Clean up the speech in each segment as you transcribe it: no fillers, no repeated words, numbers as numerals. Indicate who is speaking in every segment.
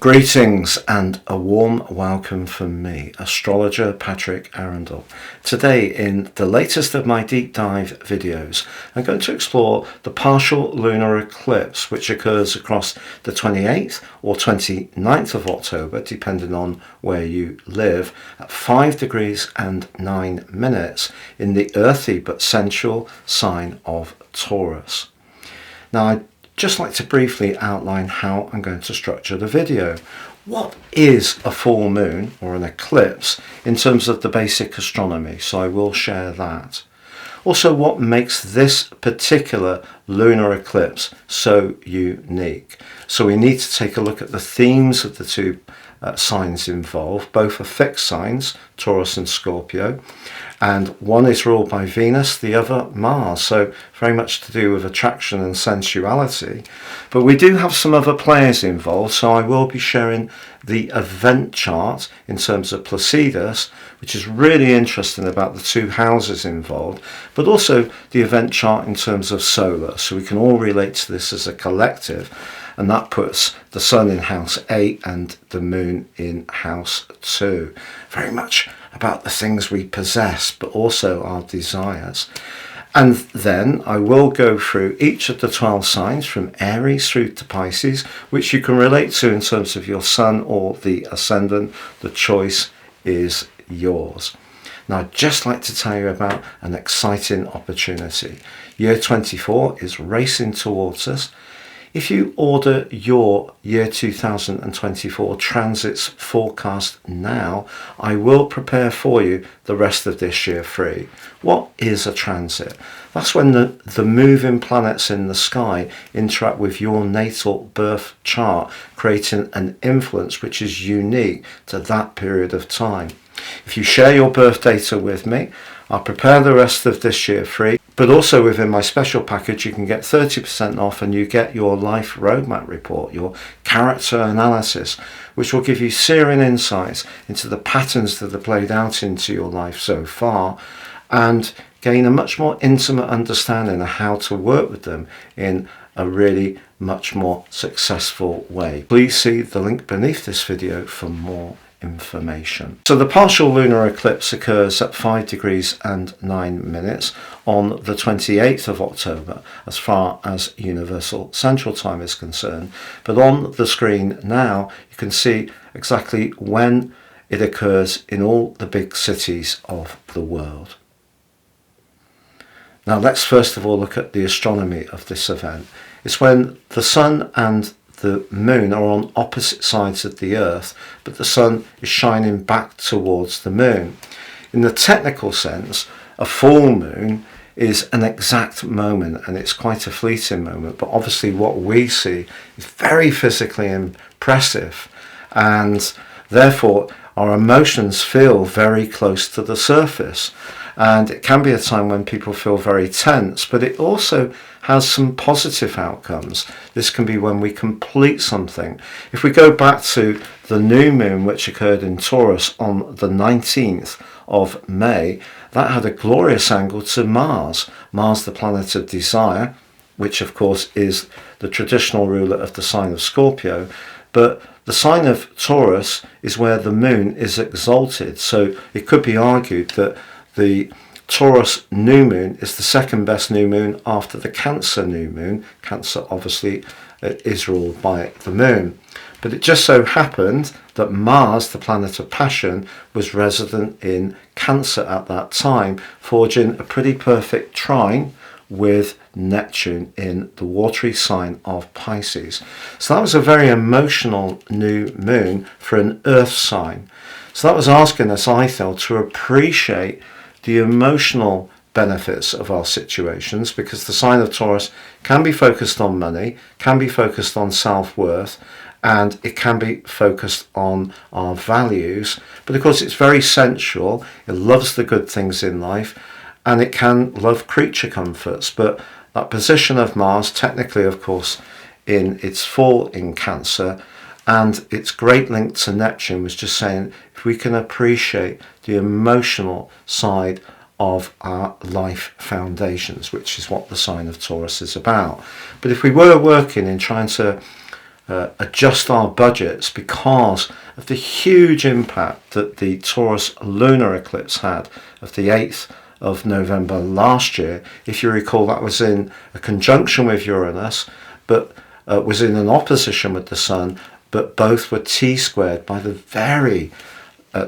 Speaker 1: Greetings and a warm welcome from me, astrologer Patrick Arundell. Today, in the latest of my deep dive videos, I'm going to explore the partial lunar eclipse which occurs across the 28th or 29th of October, depending on where you live, at 5 degrees and 9 minutes in the earthy but sensual sign of Taurus. Now, I'd just like to briefly outline how I'm going to structure the video. What is a full moon or an eclipse in terms of the basic astronomy? So I will share that. Also, what makes this particular lunar eclipse so unique? So we need to take a look at the themes of the two signs involved. Both are fixed signs, Taurus and Scorpio, and one is ruled by Venus, the other Mars, so very much to do with attraction and sensuality. But we do have some other players involved, so I will be sharing the event chart in terms of Placidus, which is really interesting about the two houses involved, but also the event chart in terms of solar, so we can all relate to this as a collective. And that puts the sun in house 8 and the moon in house 2. Very much about the things we possess, but also our desires. And then I will go through each of the 12 signs from Aries through to Pisces, which you can relate to in terms of your sun or the ascendant. The choice is yours. Now, I'd just like to tell you about an exciting opportunity. Year 24 is racing towards us. If you order your year 2024 transits forecast now, I will prepare for you the rest of this year free. What is a transit? That's when the moving planets in the sky interact with your natal birth chart, creating an influence which is unique to that period of time. If you share your birth data with me, I'll prepare the rest of this year free, but also within my special package you can get 30% off and you get your life roadmap report, your character analysis, which will give you searing insights into the patterns that have played out into your life so far and gain a much more intimate understanding of how to work with them in a really much more successful way. Please see the link beneath this video for more information. So the partial lunar eclipse occurs at 5 degrees and 9 minutes on the 28th of October as far as Universal Central Time is concerned, but on the screen now you can see exactly when it occurs in all the big cities of the world. Now let's first of all look at the astronomy of this event. It's when the sun and the moon are on opposite sides of the earth, but the sun is shining back towards the moon. In the technical sense, a full moon is an exact moment, and it's quite a fleeting moment, but obviously what we see is very physically impressive, and therefore our emotions feel very close to the surface. And it can be a time when people feel very tense, but it also has some positive outcomes. This can be when we complete something. If we go back to the new moon, which occurred in Taurus on the 19th of May, that had a glorious angle to Mars. Mars, the planet of desire, which of course is the traditional ruler of the sign of Scorpio, but the sign of Taurus is where the moon is exalted. So it could be argued that the Taurus new moon is the second best new moon after the Cancer new moon. Cancer obviously is ruled by the moon. But it just so happened that Mars, the planet of passion, was resident in Cancer at that time, forging a pretty perfect trine with Neptune in the watery sign of Pisces. So that was a very emotional new moon for an earth sign. So that was asking us, I felt, to appreciate the emotional benefits of our situations, because the sign of Taurus can be focused on money, can be focused on self-worth, and it can be focused on our values. But of course it's very sensual, it loves the good things in life, and it can love creature comforts. But that position of Mars, technically of course in its fall in Cancer, and its great link to Neptune, was just saying if we can appreciate the emotional side of our life foundations, which is what the sign of Taurus is about. But if we were working in trying to adjust our budgets because of the huge impact that the Taurus lunar eclipse had of the 8th of November last year. If you recall, that was in a conjunction with Uranus, but was in an opposition with the Sun, but both were T-squared by the very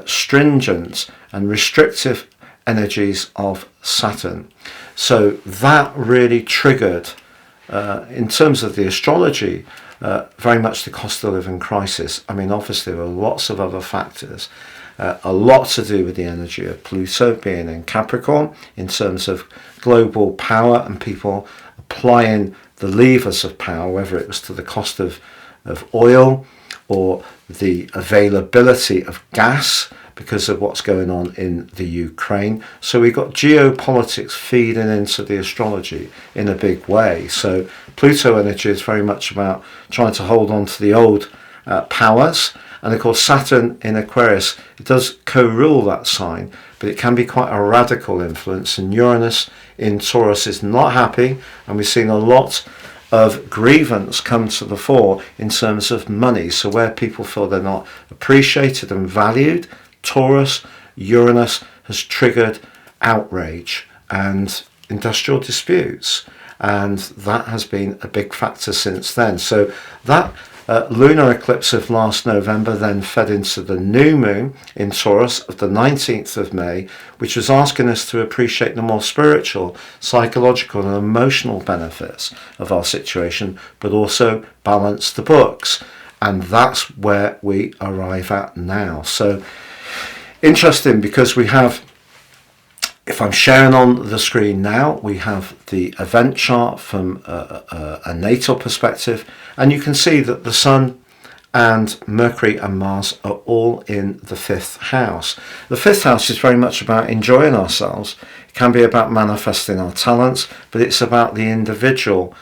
Speaker 1: stringent and restrictive energies of Saturn. So that really triggered, in terms of the astrology, very much the cost of living crisis. I mean, obviously there were lots of other factors, a lot to do with the energy of Pluto being in Capricorn in terms of global power and people applying the levers of power, whether it was to the cost of oil or the availability of gas because of what's going on in the Ukraine. So we got geopolitics feeding into the astrology in a big way. So Pluto energy is very much about trying to hold on to the old powers. And of course Saturn in Aquarius, it does co-rule that sign, but it can be quite a radical influence. And Uranus in Taurus is not happy, and we've seen a lot of grievance come to the fore in terms of money. So where people feel they're not appreciated and valued, Taurus, Uranus has triggered outrage and industrial disputes, and that has been a big factor since then. So that lunar eclipse of last November then fed into the new moon in Taurus of the 19th of May, which was asking us to appreciate the more spiritual, psychological and emotional benefits of our situation, but also balance the books. And that's where we arrive at now. So interesting, because we have, if I'm sharing on the screen now, we have the event chart from a natal perspective, and you can see that the Sun and Mercury and Mars are all in the 5th house. The 5th house is very much about enjoying ourselves. It can be about manifesting our talents, but it's about the individual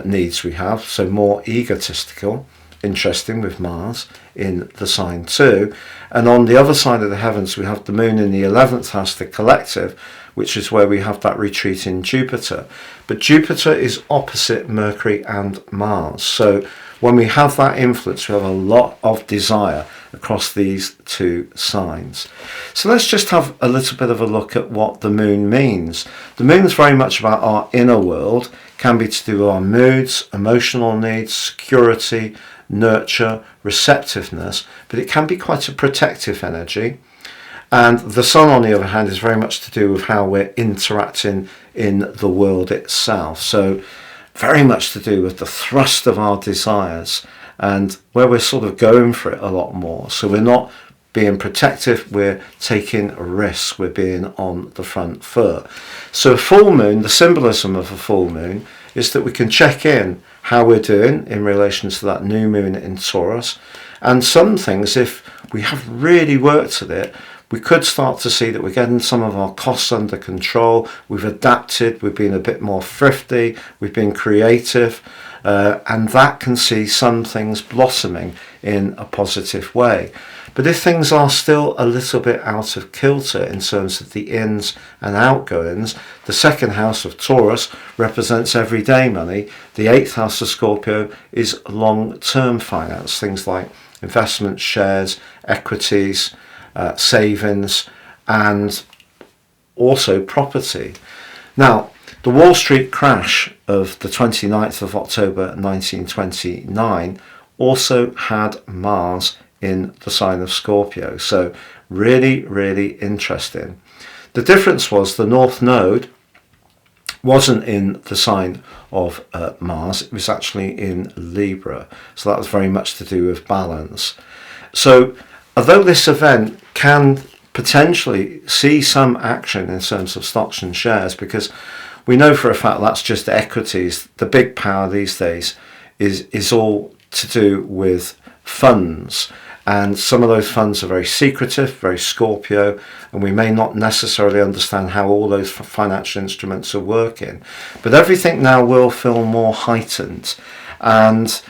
Speaker 1: needs we have, so more egotistical. Interesting with Mars in the sign too. And on the other side of the heavens we have the moon in the 11th house, the collective, which is where we have that retreat in Jupiter. But Jupiter is opposite Mercury and Mars, so when we have that influence we have a lot of desire across these two signs. So let's just have a little bit of a look at what the moon means. The moon is very much about our inner world, can be to do with our moods, emotional needs, security, nurture, receptiveness, but it can be quite a protective energy. And the Sun, on the other hand, is very much to do with how we're interacting in the world itself. So very much to do with the thrust of our desires and where we're sort of going for it a lot more. So we're not being protective, we're taking risks, we're being on the front foot. So a full moon, the symbolism of a full moon is that we can check in how we're doing in relation to that new moon in Taurus. And some things, if we have really worked at it, we could start to see that we're getting some of our costs under control, we've adapted, we've been a bit more thrifty, we've been creative, and that can see some things blossoming in a positive way. But if things are still a little bit out of kilter in terms of the ins and outgoings, the 2nd house of Taurus represents everyday money, the 8th house of Scorpio is long-term finance, things like investments, shares, equities, savings, and also property. Now, the Wall Street crash of the 29th of October 1929 also had Mars in the sign of Scorpio, so really, really interesting. The difference was the North Node wasn't in the sign of Mars, it was actually in Libra, so that was very much to do with balance. So although this event can potentially see some action in terms of stocks and shares, because we know for a fact that's just equities, the big power these days is all to do with funds, and some of those funds are very secretive, very Scorpio, and we may not necessarily understand how all those financial instruments are working, but everything now will feel more heightened. And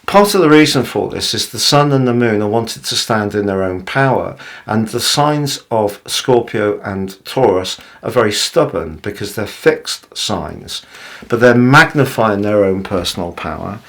Speaker 1: part of the reason for this is the Sun and the Moon are wanted to stand in their own power, and the signs of Scorpio and Taurus are very stubborn because they're fixed signs, but they're magnifying their own personal power,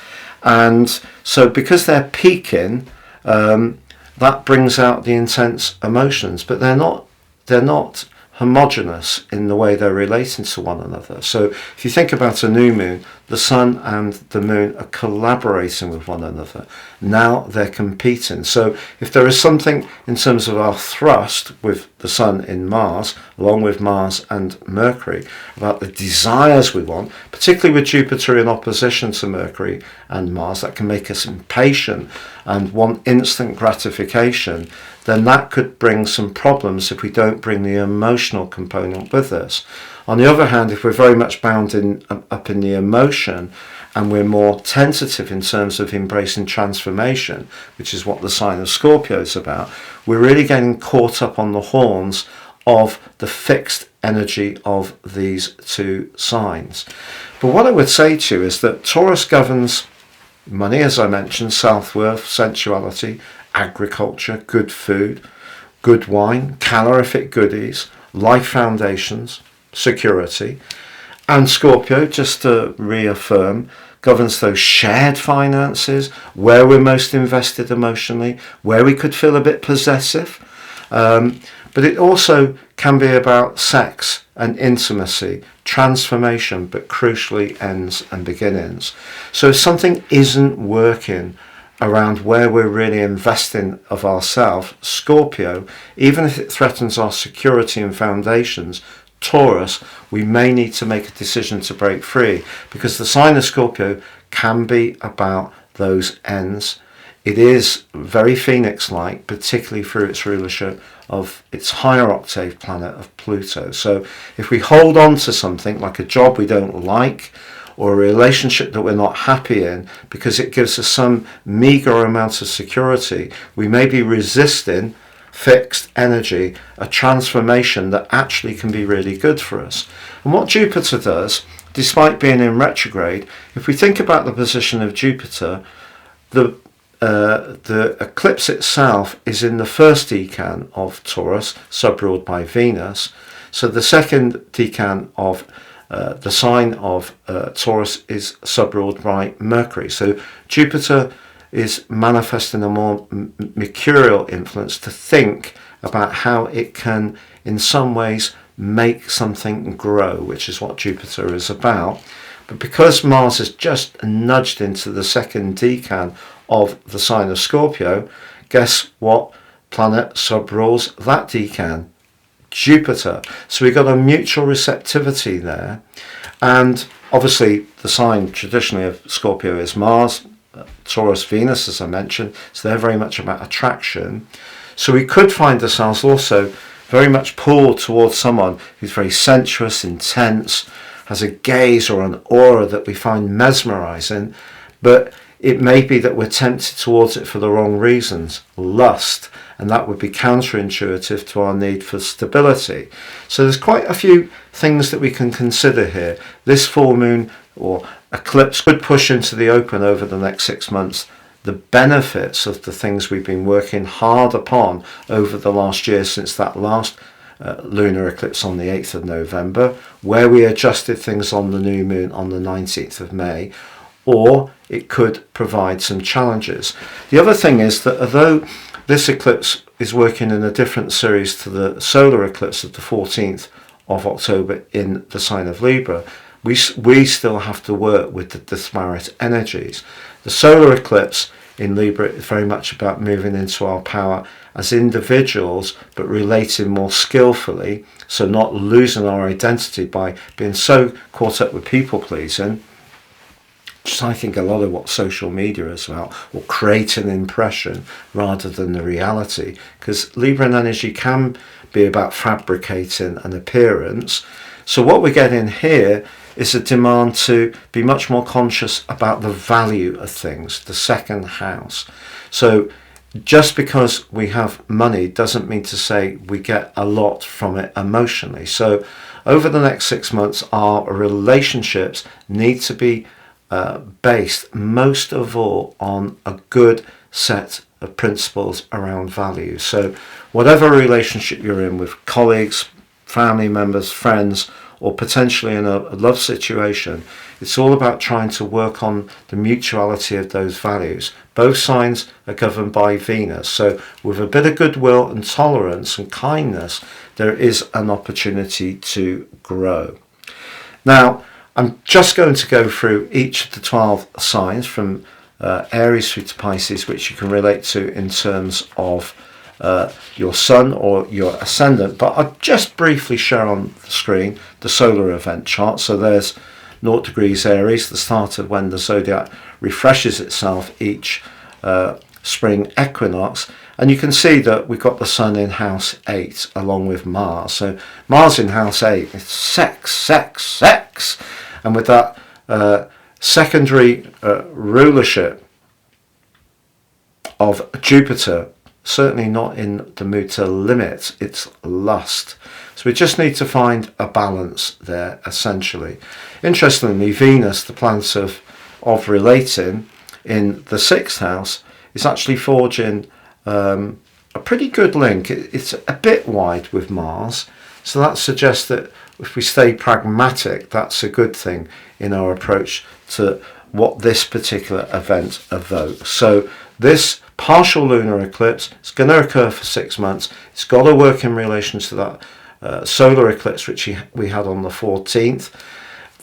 Speaker 1: And so because they're peaking, that brings out the intense emotions, but they're not homogeneous in the way they're relating to one another. So if you think about a new moon, the sun and the moon are collaborating with one another. Now they're competing. So if there is something in terms of our thrust with the sun in Mars, along with Mars and Mercury, about the desires we want, particularly with Jupiter in opposition to Mercury and Mars, that can make us impatient and want instant gratification, then that could bring some problems if we don't bring the emotional component with us. On the other hand, if we're very much bound up in the emotion and we're more tentative in terms of embracing transformation, which is what the sign of Scorpio is about, we're really getting caught up on the horns of the fixed energy of these two signs. But what I would say to you is that Taurus governs money, as I mentioned, self-worth, sensuality, agriculture, good food, good wine, calorific goodies, life foundations, security. And Scorpio, just to reaffirm, governs those shared finances, where we're most invested emotionally, where we could feel a bit possessive. But it also can be about sex and intimacy, transformation, but crucially ends and beginnings. So if something isn't working around where we're really investing of ourselves, Scorpio, even if it threatens our security and foundations, Taurus, we may need to make a decision to break free, because the sign of Scorpio can be about those ends. It is very Phoenix-like, particularly through its rulership of its higher octave planet of Pluto. So if we hold on to something like a job we don't like, or a relationship that we're not happy in because it gives us some meager amount of security, we may be resisting fixed energy, a transformation that actually can be really good for us. And what Jupiter does, despite being in retrograde, if we think about the position of Jupiter, the eclipse itself is in the first decan of Taurus, sub-ruled by Venus. So the second decan of the sign of Taurus is sub-ruled by Mercury. So Jupiter is manifesting a more mercurial influence to think about how it can, in some ways, make something grow, which is what Jupiter is about. But because Mars is just nudged into the second decan of the sign of Scorpio, guess what planet sub-rules that decan? Jupiter. So we've got a mutual receptivity there. And obviously the sign traditionally of Scorpio is Mars, Taurus, Venus, as I mentioned. So they're very much about attraction. So we could find ourselves also very much pulled towards someone who's very sensuous, intense, has a gaze or an aura that we find mesmerizing, but it may be that we're tempted towards it for the wrong reasons, lust, and that would be counterintuitive to our need for stability. So there's quite a few things that we can consider here. This full moon or eclipse could push into the open over the next 6 months the benefits of the things we've been working hard upon over the last year since that last lunar eclipse on the 8th of November, where we adjusted things on the new moon on the 19th of May, or it could provide some challenges. The other thing is that although this eclipse is working in a different series to the solar eclipse of the 14th of October in the sign of Libra, we still have to work with the disparate energies. The solar eclipse in Libra is very much about moving into our power as individuals, but relating more skillfully, so not losing our identity by being so caught up with people pleasing, which is I think a lot of what social media is about, or create an impression rather than the reality, because Libran energy can be about fabricating an appearance. So what we're getting here is a demand to be much more conscious about the value of things, the second house. So just because we have money doesn't mean to say we get a lot from it emotionally. So over the next 6 months, our relationships need to be based most of all on a good set of principles around values. So whatever relationship you're in with colleagues, family members, friends, or potentially in a love situation. It's all about trying to work on the mutuality of those values. Both signs are governed by Venus, so with a bit of goodwill and tolerance and kindness, there is an opportunity to grow. Now, I'm just going to go through each of the 12 signs from Aries through to Pisces, which you can relate to in terms of your sun or your ascendant, but I'll just briefly share on the screen the solar event chart. So there's 0 degrees Aries, the start of when the zodiac refreshes itself each spring equinox, and you can see that we've got the sun in house 8 along with Mars. So Mars in house 8 is sex, sex, sex, and with that secondary rulership of Jupiter, certainly not in the mood to limit its lust. So we just need to find a balance there, essentially. Interestingly, Venus, the planet of relating, in the 6th house, is actually forging a pretty good link. It's a bit wide with Mars, so that suggests that if we stay pragmatic, that's a good thing in our approach to what this particular event evokes. So this partial lunar eclipse is going to occur for 6 months. It's got to work in relation to that solar eclipse which we had on the 14th.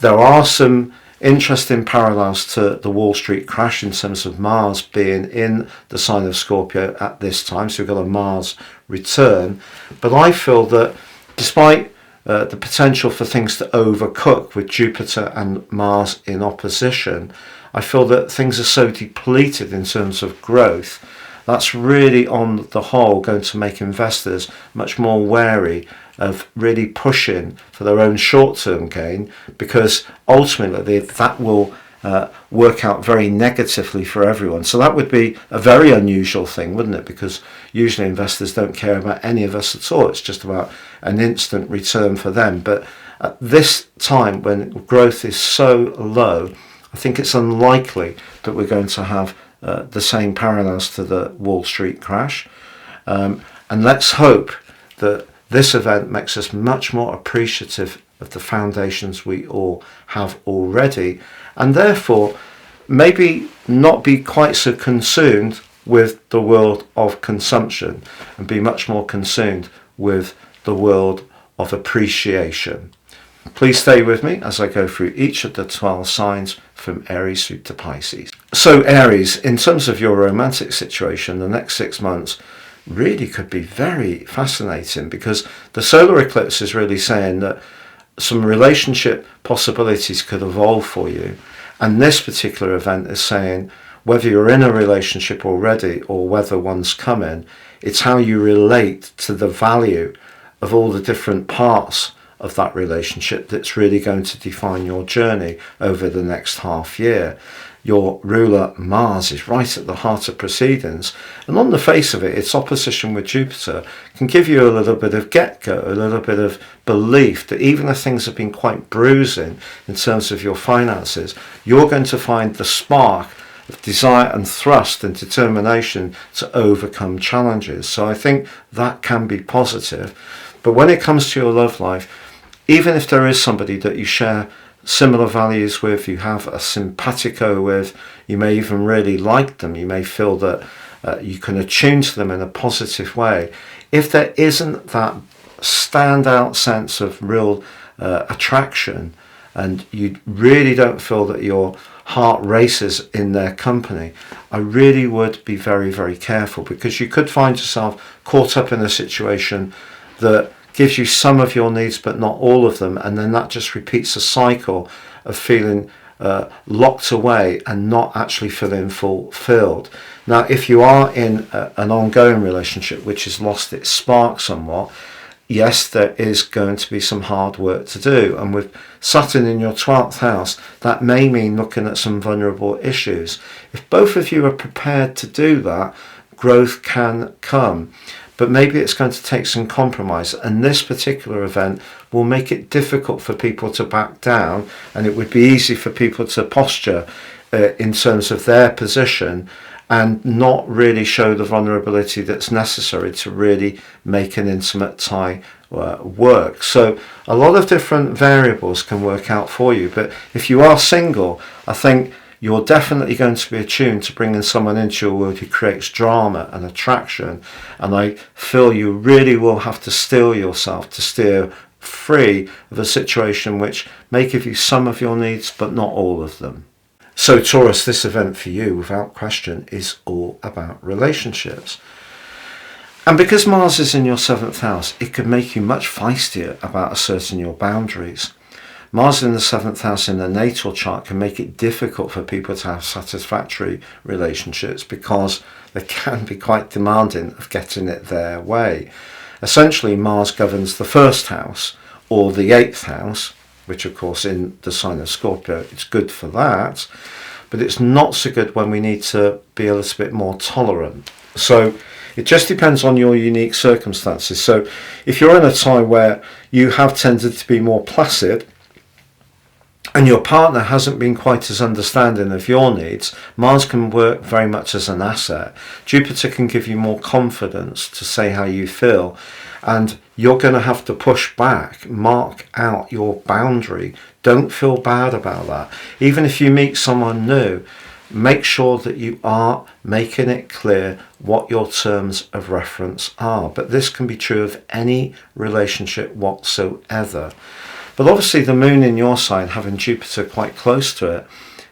Speaker 1: There are some interesting parallels to the Wall Street crash in terms of Mars being in the sign of Scorpio at this time. So we've got a Mars return. But I feel that despite the potential for things to overcook with Jupiter and Mars in opposition, I feel that things are so depleted in terms of growth. That's really, on the whole, going to make investors much more wary of really pushing for their own short-term gain, because ultimately that will work out very negatively for everyone. So that would be a very unusual thing, wouldn't it? Because usually investors don't care about any of us at all. It's just about an instant return for them. But at this time, when growth is so low, I think it's unlikely that we're going to have the same parallels to the Wall Street crash. And let's hope that this event makes us much more appreciative of the foundations we all have already, and therefore maybe not be quite so consumed with the world of consumption and be much more consumed with the world of appreciation. Please stay with me as I go through each of the 12 signs from Aries through to Pisces. So Aries, in terms of your romantic situation, the next 6 months really could be very fascinating, because the solar eclipse is really saying that some relationship possibilities could evolve for you. And this particular event is saying whether you're in a relationship already or whether one's coming, it's how you relate to the value of all the different parts of that relationship that's really going to define your journey over the next half year. Your ruler Mars is right at the heart of proceedings, and on the face of it, its opposition with Jupiter can give you a little bit of get-go, a little bit of belief that even if things have been quite bruising in terms of your finances, you're going to find the spark of desire and thrust and determination to overcome challenges. So I think that can be positive. But when it comes to your love life, even if there is somebody that you share similar values with, you have a simpatico with, you may even really like them, you may feel that you can attune to them in a positive way, if there isn't that standout sense of real attraction, and you really don't feel that your heart races in their company, I really would be very, very careful, because you could find yourself caught up in a situation that gives you some of your needs but not all of them, and then that just repeats a cycle of feeling locked away and not actually feeling fulfilled. Now, if you are in an ongoing relationship which has lost its spark somewhat, yes, there is going to be some hard work to do, and with Saturn in your 12th house, that may mean looking at some vulnerable issues. If both of you are prepared to do that, growth can come. But maybe it's going to take some compromise, and this particular event will make it difficult for people to back down, and it would be easy for people to posture in terms of their position and not really show the vulnerability that's necessary to really make an intimate tie work. So a lot of different variables can work out for you. But if you are single, I think you're definitely going to be attuned to bringing someone into your world who creates drama and attraction. And I feel you really will have to steel yourself to steer free of a situation which may give you some of your needs, but not all of them. So Taurus, this event for you, without question, is all about relationships. And because Mars is in your 7th house, it could make you much feistier about asserting your boundaries. Mars in the 7th house in the natal chart can make it difficult for people to have satisfactory relationships because they can be quite demanding of getting it their way. Essentially, Mars governs the 1st house or the 8th house, which of course in the sign of Scorpio, it's good for that, but it's not so good when we need to be a little bit more tolerant. So it just depends on your unique circumstances. So if you're in a time where you have tended to be more placid and your partner hasn't been quite as understanding of your needs, Mars can work very much as an asset. Jupiter can give you more confidence to say how you feel, and you're going to have to push back, mark out your boundary. Don't feel bad about that. Even if you meet someone new, make sure that you are making it clear what your terms of reference are. But this can be true of any relationship whatsoever. But obviously the moon in your sign, having Jupiter quite close to it,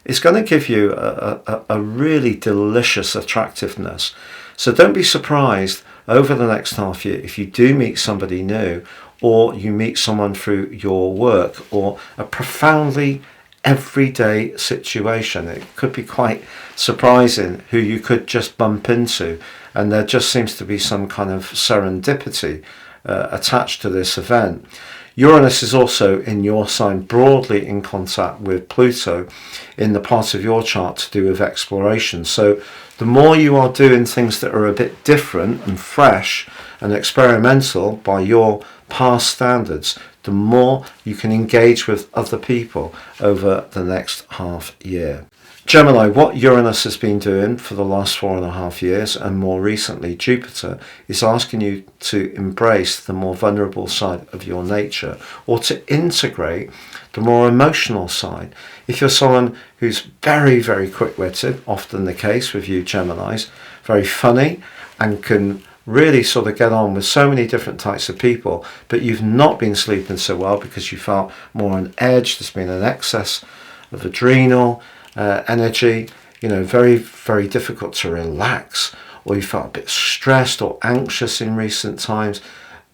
Speaker 1: is going to give you a really delicious attractiveness. So don't be surprised over the next half year if you do meet somebody new, or you meet someone through your work, or a profoundly everyday situation. It could be quite surprising who you could just bump into, and there just seems to be some kind of serendipity attached to this event. Uranus is also in your sign, broadly in contact with Pluto in the part of your chart to do with exploration. So the more you are doing things that are a bit different and fresh and experimental by your past standards, the more you can engage with other people over the next half year. Gemini, what Uranus has been doing for the last 4.5 years, and more recently Jupiter, is asking you to embrace the more vulnerable side of your nature, or to integrate the more emotional side. If you're someone who's very, very quick-witted, often the case with you Geminis, very funny, and can really sort of get on with so many different types of people, but you've not been sleeping so well because you felt more on edge, there's been an excess of adrenal energy, very, very difficult to relax, or you felt a bit stressed or anxious in recent times,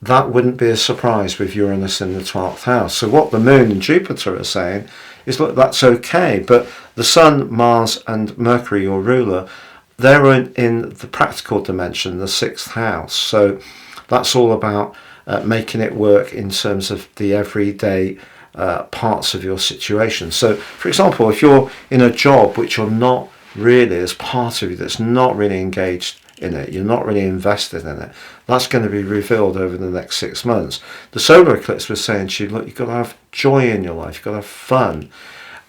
Speaker 1: that wouldn't be a surprise with Uranus in the 12th house. So what the moon and Jupiter are saying is, look, that's okay, but the Sun, Mars and Mercury, your ruler, they're in the practical dimension, the 6th house. So that's all about making it work in terms of the everyday parts of your situation. So, for example, if you're in a job which you're not really, as part of you, that's not really engaged in it, you're not really invested in it, that's going to be revealed over the next 6 months. The solar eclipse was saying to you, look, you've got to have joy in your life, you've got to have fun.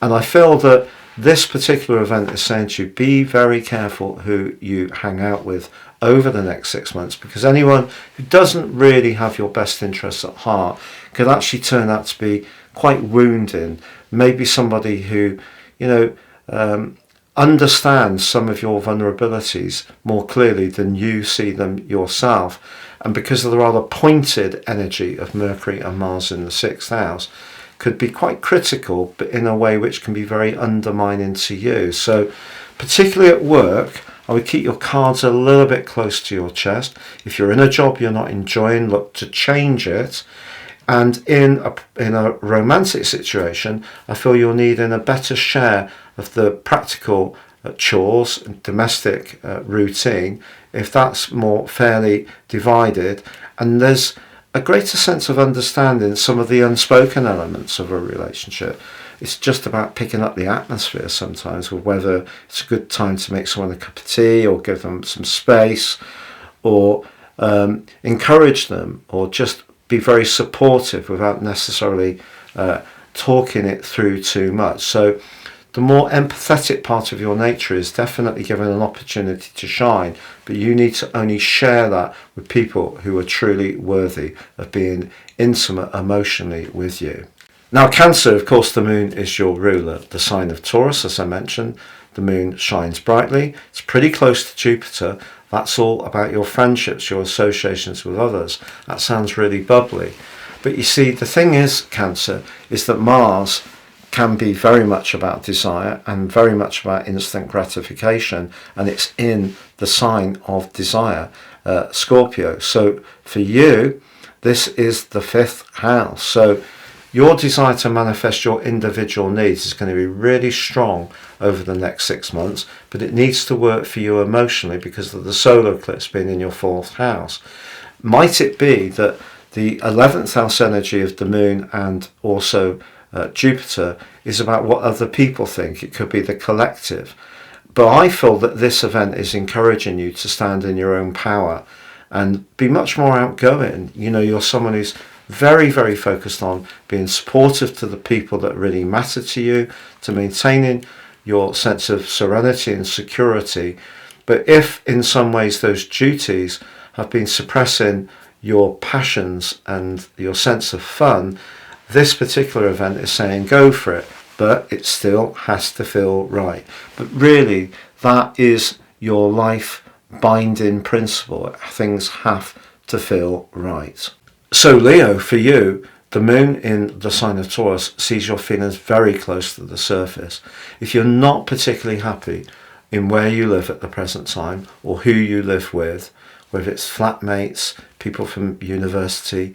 Speaker 1: And I feel that this particular event is saying to you, be very careful who you hang out with over the next 6 months, because anyone who doesn't really have your best interests at heart could actually turn out to be quite wounding. Maybe somebody who, understands some of your vulnerabilities more clearly than you see them yourself. And because of the rather pointed energy of Mercury and Mars in the 6th house, could be quite critical, but in a way which can be very undermining to you. So particularly at work, I would keep your cards a little bit close to your chest. If you're in a job you're not enjoying, look to change it. And in a romantic situation, I feel you're needing a better share of the practical chores and domestic routine, if that's more fairly divided. And there's a greater sense of understanding some of the unspoken elements of a relationship. It's just about picking up the atmosphere sometimes, or whether it's a good time to make someone a cup of tea, or give them some space, or encourage them, or just be very supportive without necessarily talking it through too much. So the more empathetic part of your nature is definitely given an opportunity to shine, but you need to only share that with people who are truly worthy of being intimate emotionally with you. Now Cancer, of course, the moon is your ruler, the sign of Taurus, as I mentioned. The moon shines brightly. It's pretty close to Jupiter. That's all about your friendships, your associations with others. That sounds really bubbly. But you see, the thing is, Cancer, is that Mars can be very much about desire and very much about instant gratification, and it's in the sign of desire, Scorpio. So for you, this is the 5th house. So your desire to manifest your individual needs is going to be really strong over the next 6 months, but it needs to work for you emotionally because of the solar eclipse being in your 4th house. Might it be that the 11th house energy of the moon and also Jupiter is about what other people think? It could be the collective. But I feel that this event is encouraging you to stand in your own power and be much more outgoing. You know, you're someone who's very, very focused on being supportive to the people that really matter to you, to maintaining your sense of serenity and security. But if in some ways those duties have been suppressing your passions and your sense of fun, this particular event is saying go for it, but it still has to feel right. But really, that is your life binding principle. Things have to feel right. So Leo, for you, the moon in the sign of Taurus sees your feelings very close to the surface. If you're not particularly happy in where you live at the present time or who you live with, whether it's flatmates, people from university,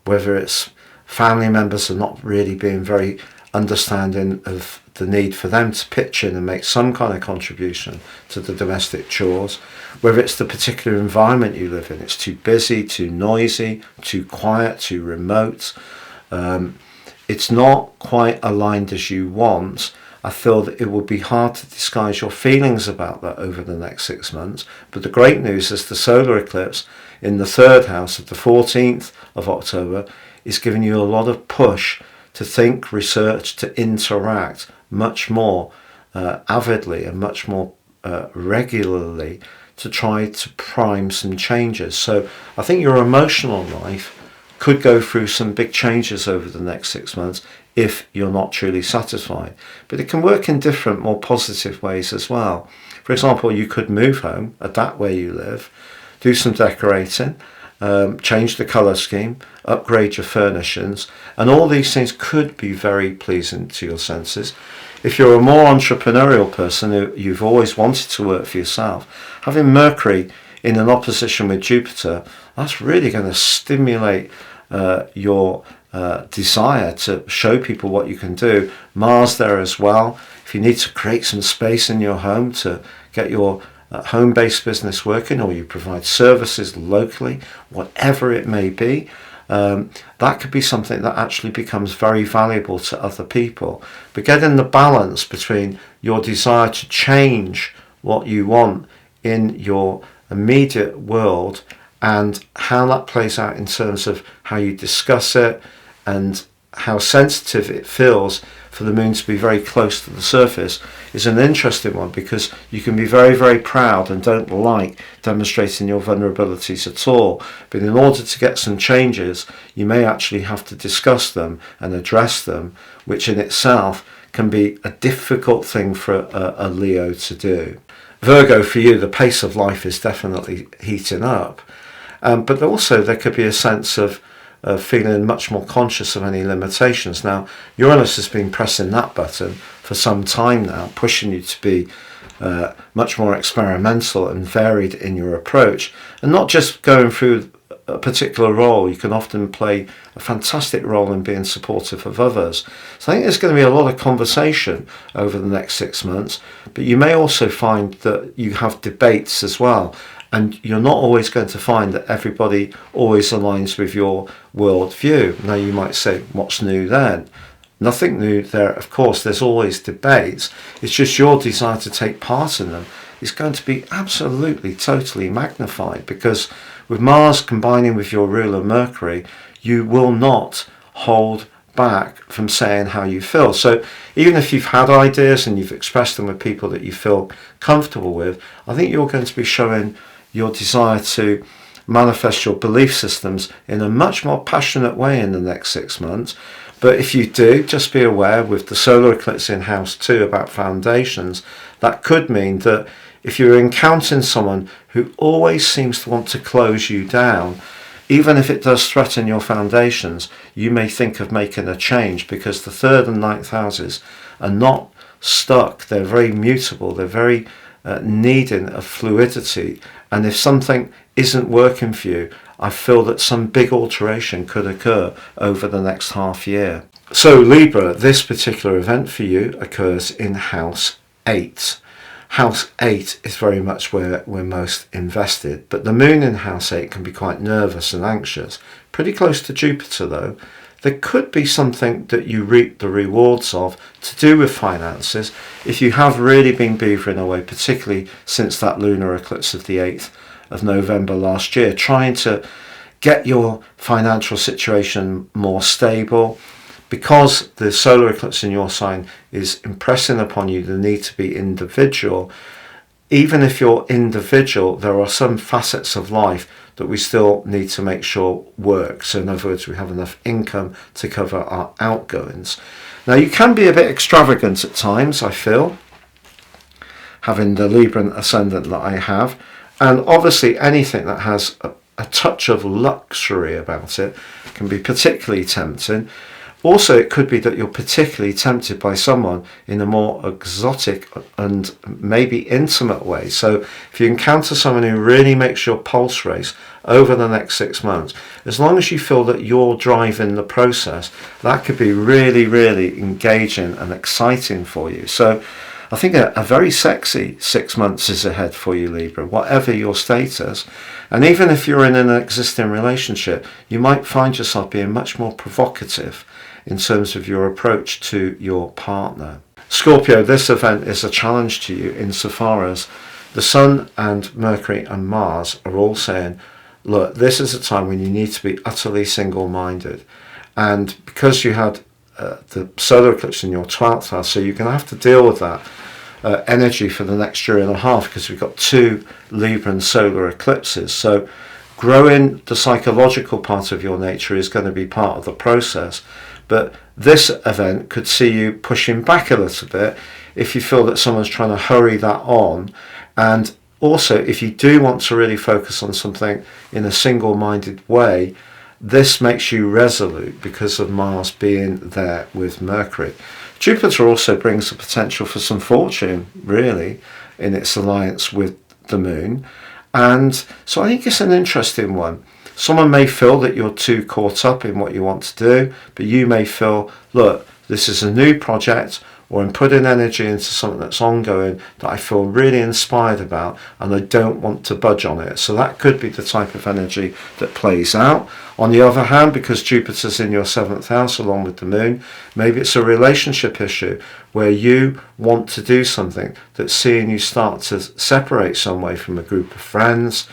Speaker 1: whether it's family members are not really being very understanding of the need for them to pitch in and make some kind of contribution to the domestic chores, whether it's the particular environment you live in, it's too busy, too noisy, too quiet, too remote, it's not quite aligned as you want. I feel that it will be hard to disguise your feelings about that over the next 6 months. But the great news is the solar eclipse in the 3rd house of the 14th of October is giving you a lot of push to think, research, to interact much more avidly and much more regularly to try to prime some changes. So I think your emotional life could go through some big changes over the next 6 months if you're not truly satisfied. But it can work in different, more positive ways as well. For example, you could move home, adapt where you live, do some decorating, change the colour scheme, upgrade your furnishings, and all these things could be very pleasing to your senses. If you're a more entrepreneurial person who you've always wanted to work for yourself, having Mercury in an opposition with Jupiter, that's really going to stimulate your desire to show people what you can do. Mars there as well. If you need to create some space in your home to get your home-based business working, or you provide services locally, whatever it may be, that could be something that actually becomes very valuable to other people. But getting the balance between your desire to change what you want in your immediate world and how that plays out in terms of how you discuss it and how sensitive it feels for the moon to be very close to the surface is an interesting one, because you can be very, very proud and don't like demonstrating your vulnerabilities at all. But in order to get some changes, you may actually have to discuss them and address them, which in itself can be a difficult thing for a Leo to do. Virgo, for you, the pace of life is definitely heating up. But also there could be a sense of feeling much more conscious of any limitations. Now, Uranus has been pressing that button for some time now, pushing you to be much more experimental and varied in your approach, and not just going through a particular role. You can often play a fantastic role in being supportive of others. So I think there's going to be a lot of conversation over the next 6 months, but you may also find that you have debates as well. And you're not always going to find that everybody always aligns with your worldview. Now you might say, what's new then? Nothing new there, of course. There's always debates. It's just your desire to take part in them is going to be absolutely, totally magnified, because with Mars combining with your ruler Mercury, you will not hold back from saying how you feel. So even if you've had ideas and you've expressed them with people that you feel comfortable with, I think you're going to be showing your desire to manifest your belief systems in a much more passionate way in the next 6 months. But if you do, just be aware with the solar eclipse in house 2 about foundations, that could mean that if you're encountering someone who always seems to want to close you down, even if it does threaten your foundations, you may think of making a change, because the 3rd and 9th houses are not stuck. They're very mutable. They're very needing of fluidity. And if something isn't working for you, I feel that some big alteration could occur over the next half year. So Libra, this particular event for you occurs in house 8. House 8 is very much where we're most invested, but the moon in house 8 can be quite nervous and anxious. Pretty close to Jupiter though. There could be something that you reap the rewards of to do with finances if you have really been beavering away, particularly since that lunar eclipse of the 8th of November last year, trying to get your financial situation more stable. Because the solar eclipse in your sign is impressing upon you the need to be individual. Even if you're individual, there are some facets of life that we still need to make sure work. So in other words, we have enough income to cover our outgoings. Now you can be a bit extravagant at times, I feel, having the Libran ascendant that I have. And obviously anything that has a touch of luxury about it can be particularly tempting. Also, it could be that you're particularly tempted by someone in a more exotic and maybe intimate way. So if you encounter someone who really makes your pulse race over the next 6 months, as long as you feel that you're driving the process, that could be really, really engaging and exciting for you. So I think a very sexy 6 months is ahead for you, Libra, whatever your status. And even if you're in an existing relationship, you might find yourself being much more provocative in terms of your approach to your partner. Scorpio, this event is a challenge to you insofar as the Sun and Mercury and Mars are all saying, look, this is a time when you need to be utterly single-minded. And because you had the solar eclipse in your 12th house, so you're going to have to deal with that energy for the next year and a half, because we've got 2 Libran solar eclipses. So growing the psychological part of your nature is going to be part of the process. But this event could see you pushing back a little bit if you feel that someone's trying to hurry that on. And also, if you do want to really focus on something in a single-minded way, this makes you resolute because of Mars being there with Mercury. Jupiter also brings the potential for some fortune, really, in its alliance with the Moon. And so I think it's an interesting one. Someone may feel that you're too caught up in what you want to do, but you may feel, look, this is a new project, or I'm putting energy into something that's ongoing that I feel really inspired about, and I don't want to budge on it. So that could be the type of energy that plays out. On the other hand, because Jupiter's in your 7th house along with the Moon, maybe it's a relationship issue where you want to do something that's seeing you start to separate some way from a group of friends.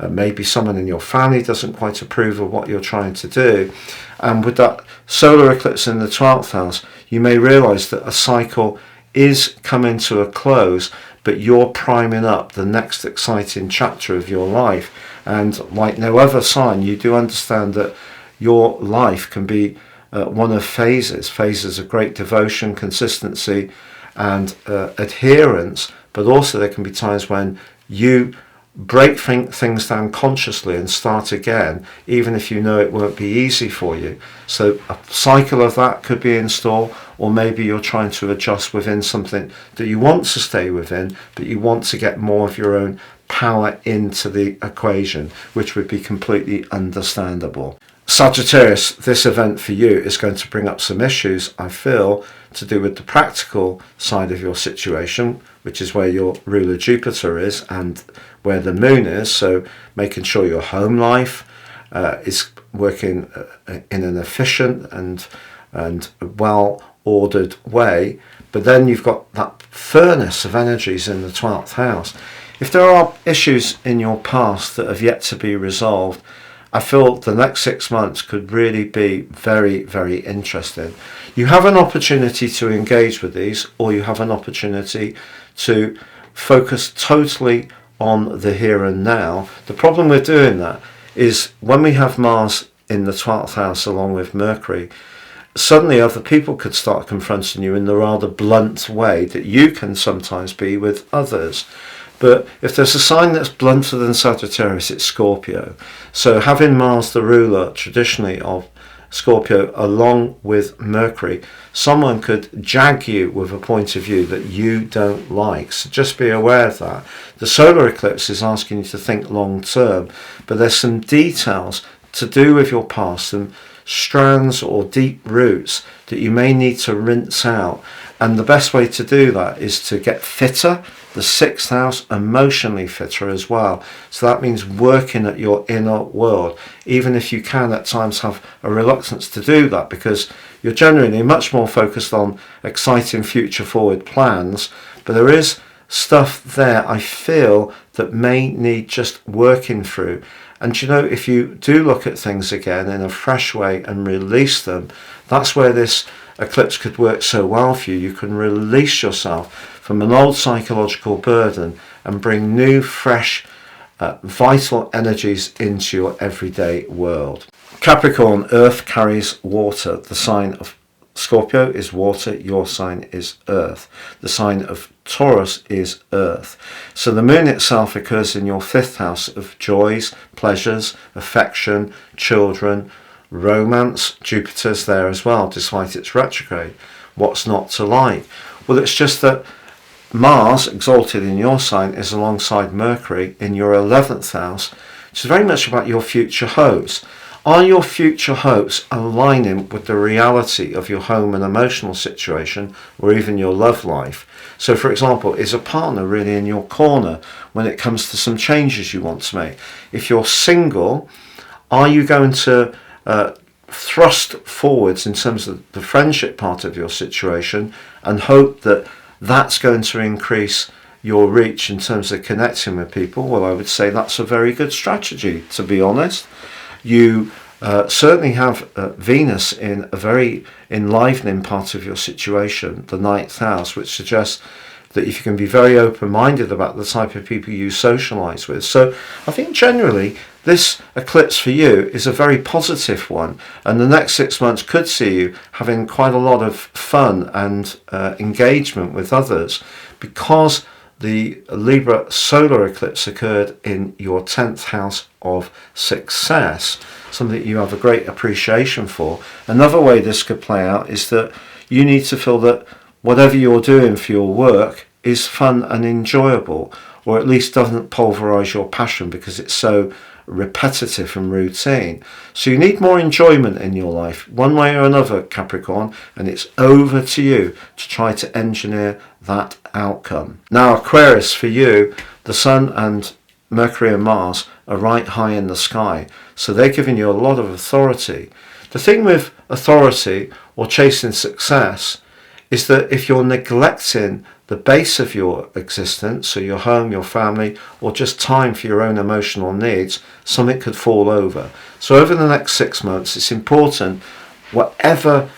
Speaker 1: Maybe someone in your family doesn't quite approve of what you're trying to do. And with that solar eclipse in the 12th house, you may realize that a cycle is coming to a close, but you're priming up the next exciting chapter of your life. And like no other sign, you do understand that your life can be one of phases of great devotion, consistency, and adherence. But also there can be times when you break things down consciously and start again, even if you know it won't be easy for you. So a cycle of that could be in store, or maybe you're trying to adjust within something that you want to stay within, but you want to get more of your own power into the equation, which would be completely understandable. Sagittarius, this event for you is going to bring up some issues, I feel, to do with the practical side of your situation, which is where your ruler Jupiter is and where the Moon is. So making sure your home life is working in an efficient and well-ordered way. But then you've got that furnace of energies in the 12th house. If there are issues in your past that have yet to be resolved, I feel the next 6 months could really be very, very interesting. You have an opportunity to engage with these, or you have an opportunity to focus totally on the here and now. The problem with doing that is when we have Mars in the 12th house along with Mercury, suddenly other people could start confronting you in the rather blunt way that you can sometimes be with others. But if there's a sign that's blunter than Sagittarius, it's Scorpio. So having Mars, the ruler traditionally of Scorpio, along with Mercury, someone could jag you with a point of view that you don't like. So just be aware of that. The solar eclipse is asking you to think long term, but there's some details to do with your past, some strands or deep roots that you may need to rinse out. And the best way to do that is to get fitter, the 6th house, emotionally fitter as well. So that means working at your inner world, even if you can at times have a reluctance to do that because you're generally much more focused on exciting future forward plans. But there is stuff there, I feel, that may need just working through. And you know, if you do look at things again in a fresh way and release them, that's where this eclipse could work so well for you. You can release yourself from an old psychological burden and bring new, fresh, vital energies into your everyday world. Capricorn, earth carries water. The sign of Scorpio is water, your sign is earth. The sign of Taurus is earth. So the moon itself occurs in your 5th house of joys, pleasures, affection, children, romance. Jupiter's there as well, despite its retrograde. What's not to like? Well, it's just that Mars, exalted in your sign, is alongside Mercury in your 11th house, which is very much about your future hopes. Are your future hopes aligning with the reality of your home and emotional situation, or even your love life? So, for example, is a partner really in your corner when it comes to some changes you want to make? If you're single, are you going to thrust forwards in terms of the friendship part of your situation and hope that that's going to increase your reach in terms of connecting with people? Well, I would say that's a very good strategy, to be honest. You certainly have Venus in a very enlivening part of your situation, the 9th house, which suggests that if you can be very open-minded about the type of people you socialise with. So I think generally this eclipse for you is a very positive one, and the next 6 months could see you having quite a lot of fun and engagement with others, because the Libra solar eclipse occurred in your 10th house of success, something that you have a great appreciation for. Another way this could play out is that you need to feel that whatever you're doing for your work is fun and enjoyable, or at least doesn't pulverize your passion because it's so repetitive and routine. So you need more enjoyment in your life, one way or another, Capricorn, and it's over to you to try to engineer that outcome. Now, Aquarius, for you, the Sun and Mercury and Mars are right high in the sky, so they're giving you a lot of authority. The thing with authority or chasing success is that if you're neglecting the base of your existence, so your home, your family, or just time for your own emotional needs, something could fall over. So over the next 6 months, it's important, whatever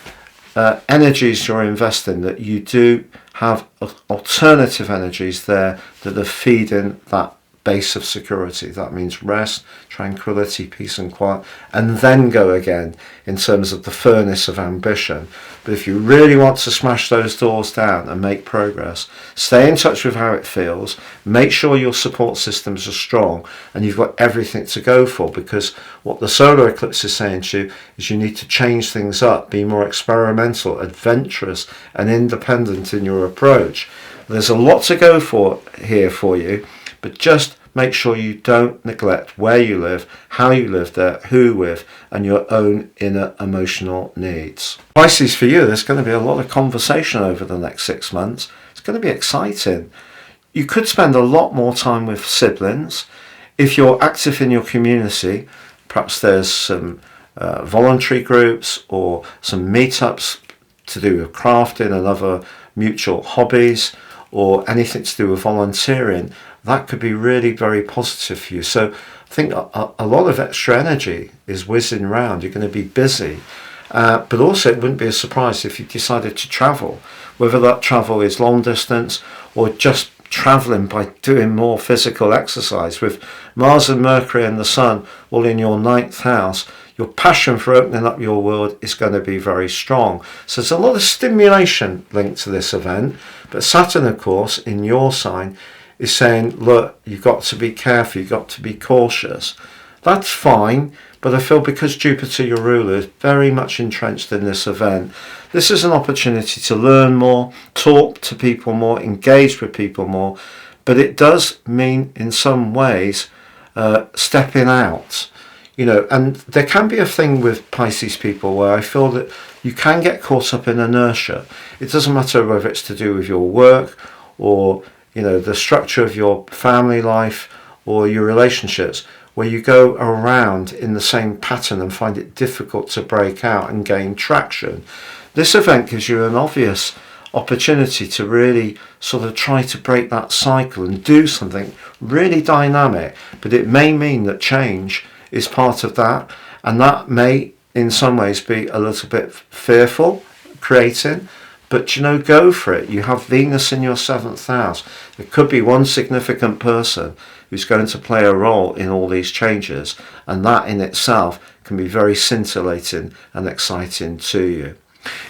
Speaker 1: energies you're investing, that you do have alternative energies there that are feeding that base of security. That means rest, tranquility, peace and quiet, and then go again in terms of the furnace of ambition. But if you really want to smash those doors down and make progress, stay in touch with how it feels, make sure your support systems are strong and you've got everything to go for, because what the solar eclipse is saying to you is you need to change things up, be more experimental, adventurous and independent in your approach. There's a lot to go for here for you, but just make sure you don't neglect where you live, how you live there, who with, and your own inner emotional needs. Pisces, for you, there's going to be a lot of conversation over the next 6 months. It's going to be exciting. You could spend a lot more time with siblings. If you're active in your community, perhaps there's some voluntary groups or some meetups to do with crafting and other mutual hobbies, or anything to do with volunteering. That could be really very positive for you. So I think a lot of extra energy is whizzing around. You're going to be busy. But also it wouldn't be a surprise if you decided to travel, whether that travel is long distance or just traveling by doing more physical exercise. With Mars and Mercury and the Sun all in your 9th house, your passion for opening up your world is going to be very strong. So there's a lot of stimulation linked to this event. But Saturn, of course, in your sign is saying, look, you've got to be careful, you've got to be cautious. That's fine, but I feel because Jupiter, your ruler, is very much entrenched in this event, this is an opportunity to learn more, talk to people more, engage with people more, but it does mean in some ways stepping out. You know, and there can be a thing with Pisces people where I feel that you can get caught up in inertia. It doesn't matter whether it's to do with your work or, you know, the structure of your family life or your relationships, where you go around in the same pattern and find it difficult to break out and gain traction. This event gives you an obvious opportunity to really sort of try to break that cycle and do something really dynamic, but it may mean that change is part of that, and that may in some ways be a little bit fearful, creating, but you know, go for it. You have Venus in your 7th house. There could be one significant person who's going to play a role in all these changes, and that in itself can be very scintillating and exciting to you.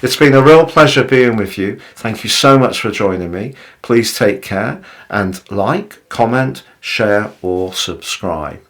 Speaker 1: It's been a real pleasure being with you. Thank you so much for joining me. Please take care and like, comment, share or subscribe.